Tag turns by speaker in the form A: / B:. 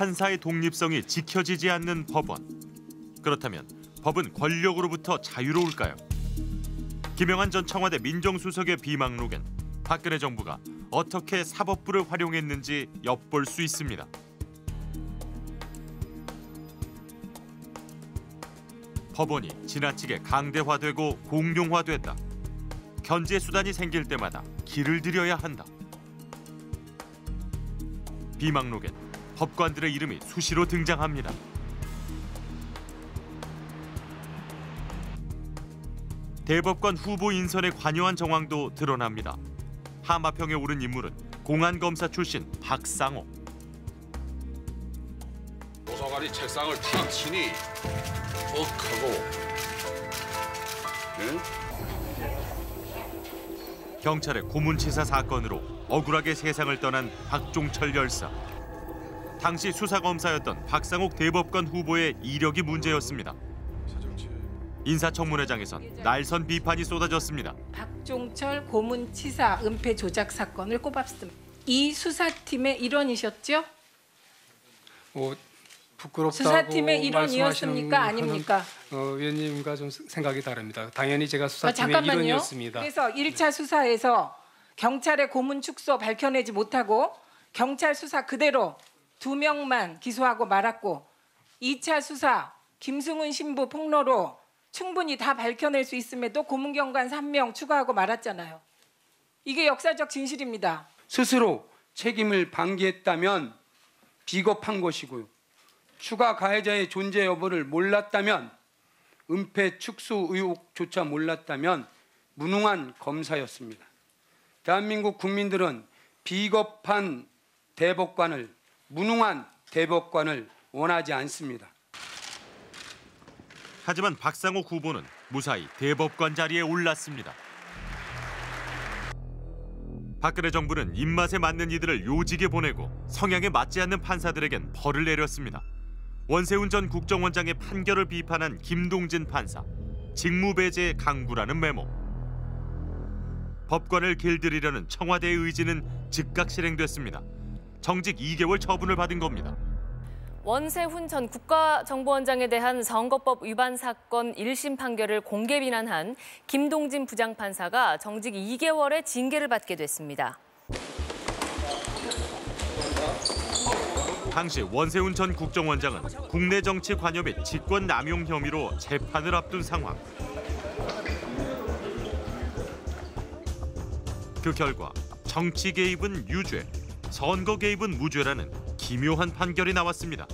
A: 판사의 독립성이 지켜지지 않는 법원. 그렇다면 법은 권력으로부터 자유로울까요? 김영한 전 청와대 민정수석의 비망록엔 박근혜 정부가 어떻게 사법부를 활용했는지 엿볼 수 있습니다. 법원이 지나치게 강대화되고 공룡화됐다. 견제 수단이 생길 때마다 길을 들여야 한다. 비망록엔 법관들의 이름이 수시로 등장합니다. 대법관 후보 인선에 관여한 정황도 드러납니다. 하마평에 오른 인물은 공안검사 출신 박상옥.
B: 도서관이 책상을 탁 치니 하고
A: 경찰의 고문치사 사건으로 억울하게 세상을 떠난 박종철 열사. 당시 수사검사였던 박상옥 대법관 후보의 이력이 문제였습니다. 인사청문회장에선 날선 비판이 쏟아졌습니다.
C: 박종철 고문치사 은폐 조작 사건을 꼽았습니다. 이 수사팀의 일원이셨죠?
D: 부끄럽다고
C: 수사팀의 일원이었습니까? 아닙니까?
D: 의원님과 좀 생각이 다릅니다. 당연히 제가 수사팀의
C: 잠깐만요.
D: 일원이었습니다.
C: 그래서 1차 수사에서 경찰의 고문 축소 밝혀내지 못하고 경찰 수사 그대로 2명만 기소하고 말았고 2차 수사 김승훈 신부 폭로로 충분히 다 밝혀낼 수 있음에도 고문경관 3명 추가하고 말았잖아요. 이게 역사적 진실입니다.
E: 스스로 책임을 방기했다면 비겁한 것이고요. 추가 가해자의 존재 여부를 몰랐다면, 은폐 축소 의혹조차 몰랐다면 무능한 검사였습니다. 대한민국 국민들은 비겁한 대법관을, 무능한 대법관을 원하지 않습니다.
A: 하지만 박상옥 후보는 무사히 대법관 자리에 올랐습니다. 박근혜 정부는 입맛에 맞는 이들을 요직에 보내고 성향에 맞지 않는 판사들에겐 벌을 내렸습니다. 원세훈 전 국정원장의 판결을 비판한 김동진 판사. 직무배제 강구라는 메모. 법관을 길들이려는 청와대의 의지는 즉각 실행됐습니다. 정직 2개월 처분을 받은 겁니다.
F: 원세훈 전 국가정보원장에 대한 선거법 위반 사건 1심 판결을 공개 비난한 김동진 부장판사가 정직 2개월의 징계를 받게 됐습니다.
A: 당시 원세훈 전 국정원장은 국내 정치 관여 및 직권 남용 혐의로 재판을 앞둔 상황. 그 결과 정치 개입은 유죄, 선거 개입은 무죄라는 기묘한 판결이 나왔습니다.